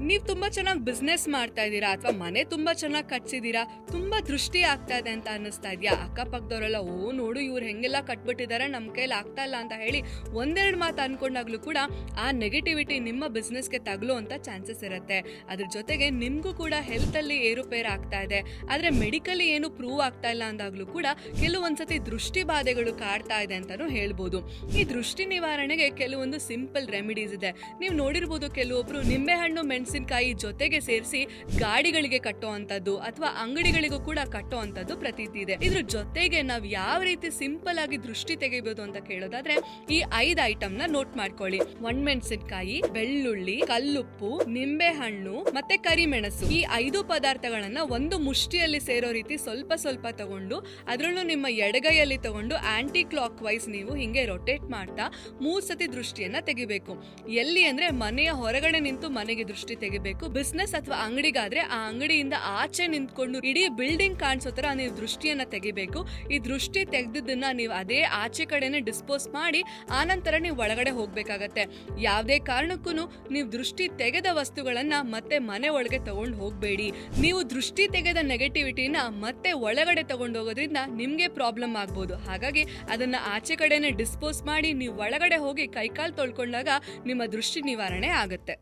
ನೀವು ತುಂಬಾ ಚೆನ್ನಾಗಿ ಬಿಸ್ನೆಸ್ ಮಾಡ್ತಾ ಇದ್ದೀರಾ ಅಥವಾ ಮನೆ ತುಂಬಾ ಚೆನ್ನಾಗಿ ಕಟ್ಸಿದೀರಾ, ತುಂಬಾ ದೃಷ್ಟಿ ಆಗ್ತಾ ಇದೆ ಅಂತ ಅನ್ನಿಸ್ತಾ ಇದೆಯಾ? ಅಕ್ಕಪಕ್ಕದವರೆಲ್ಲ ಓ ನೋಡು ಇವ್ರು ಹೆಂಗೆಲ್ಲ ಕಟ್ಬಿಟ್ಟಿದ್ದಾರೆ, ನಮ್ ಕೈಲಿ ಆಗ್ತಾ ಇಲ್ಲ ಅಂತ ಹೇಳಿ ಒಂದೆರಡು ಮಾತು ಅನ್ಕೊಂಡಾಗ್ಲೂ ಕೂಡ ಆ ನೆಗೆಟಿವಿಟಿ ನಿಮ್ಮ ಬಿಸ್ನೆಸ್ಗೆ ತಗಲುವಂತ ಚಾನ್ಸಸ್ ಇರುತ್ತೆ. ಅದ್ರ ಜೊತೆಗೆ ನಿಮ್ಗೂ ಕೂಡ ಹೆಲ್ತ್ ಅಲ್ಲಿ ಏರುಪೇರು ಆಗ್ತಾ ಇದೆ, ಆದ್ರೆ ಮೆಡಿಕಲಿ ಏನು ಪ್ರೂವ್ ಆಗ್ತಾ ಇಲ್ಲ ಅಂದಾಗ್ಲೂ ಕೂಡ ಕೆಲವೊಂದ್ಸತಿ ದೃಷ್ಟಿ ಬಾಧೆಗಳು ಕಾಡ್ತಾ ಇದೆ ಅಂತಾನು ಹೇಳ್ಬೋದು. ಈ ದೃಷ್ಟಿ ನಿವಾರಣೆಗೆ ಕೆಲವೊಂದು ಸಿಂಪಲ್ ರೆಮಿಡೀಸ್ ಇದೆ. ನೀವು ನೋಡಿರ್ಬೋದು, ಕೆಲವೊಬ್ರು ನಿಂಬೆಹಣ್ಣು ಮೆಣಸಿನಕಾಯಿ ಜೊತೆಗೆ ಸೇರಿಸಿ ಗಾಡಿಗಳಿಗೆ ಕಟ್ಟೋ ಅಂತದ್ದು ಅಥವಾ ಅಂಗಡಿಗಳಿಗೂ ಕೂಡ ಕಟ್ಟೋ ಅಂತದ್ದು ಪ್ರತೀತಿ ಇದೆ. ಇದ್ರ ಜೊತೆಗೆ ನಾವ್ ಯಾವ ರೀತಿ ಸಿಂಪಲ್ ಆಗಿ ದೃಷ್ಟಿ ತೆಗಿಬಹುದು ಅಂತ ಕೇಳೋದಾದ್ರೆ ಈ 5 ಐಟಮ್ ನ ನೋಟ್ ಮಾಡ್ಕೊಳ್ಳಿ. ಒಣಮೆಣಸಿನಕಾಯಿ, ಬೆಳ್ಳುಳ್ಳಿ, ಕಲ್ಲುಪ್ಪು, ನಿಂಬೆಹಣ್ಣು ಮತ್ತೆ ಕರಿಮೆಣಸು. ಈ 5 ಪದಾರ್ಥಗಳನ್ನ ಒಂದು ಮುಷ್ಟಿಯಲ್ಲಿ ಸೇರೋ ರೀತಿ ಸ್ವಲ್ಪ ಸ್ವಲ್ಪ ತಗೊಂಡು ಅದ್ರಲ್ಲೂ ನಿಮ್ಮ ಎಡಗೈಯಲ್ಲಿ ತಗೊಂಡು ಆಂಟಿ ಕ್ಲಾಕ್ ವೈಸ್ ನೀವು ಹಿಂಗೆ ರೊಟೇಟ್ ಮಾಡ್ತಾ 3 ಸತಿ ದೃಷ್ಟಿಯನ್ನ ತೆಗಿಬೇಕು. ಎಲ್ಲಿ ಅಂದ್ರೆ ಮನೆಯ ಹೊರಗಡೆ ನಿಂತು ಮನೆಗೆ ದೃಷ್ಟಿ ತೆಗಿಬೇಕು. ಬಿಸ್ನೆಸ್ ಅಥವಾ ಅಂಗಡಿಗಾದ್ರೆ ಆ ಅಂಗಡಿಯಿಂದ ಆಚೆ ನಿಂತ್ಕೊಂಡು ಇಡೀ ಬಿಲ್ಡಿಂಗ್ ಕಾಣಿಸೋ ತರ ನೀವು ದೃಷ್ಟಿಯನ್ನ ತೆಗಿಬೇಕು. ಈ ದೃಷ್ಟಿ ತೆಗೆದನ್ನ ನೀವು ಅದೇ ಆಚೆ ಕಡೆನೆ ಡಿಸ್ಪೋಸ್ ಮಾಡಿ ಆನಂತರ ನೀವು ಒಳಗಡೆ ಹೋಗ್ಬೇಕಾಗತ್ತೆ. ಯಾವುದೇ ಕಾರಣಕ್ಕೂ ನೀವು ದೃಷ್ಟಿ ತೆಗೆದ ವಸ್ತುಗಳನ್ನ ಮತ್ತೆ ಮನೆ ಒಳಗೆ ತಗೊಂಡು ಹೋಗ್ಬೇಡಿ. ನೀವು ದೃಷ್ಟಿ ತೆಗೆದ ನೆಗೆಟಿವಿಟಿನ ಮತ್ತೆ ಒಳಗಡೆ ತಗೊಂಡು ಹೋಗೋದ್ರಿಂದ ನಿಮ್ಗೆ ಪ್ರಾಬ್ಲಮ್ ಆಗ್ಬೋದು. ಹಾಗಾಗಿ ಅದನ್ನ ಆಚೆ ಕಡೆನೆ ಡಿಸ್ಪೋಸ್ ಮಾಡಿ ನೀವು ಒಳಗಡೆ ಹೋಗಿ ಕೈಕಾಲು ತೊಳ್ಕೊಂಡಾಗ ನಿಮ್ಮ ದೃಷ್ಟಿ ನಿವಾರಣೆ ಆಗುತ್ತೆ.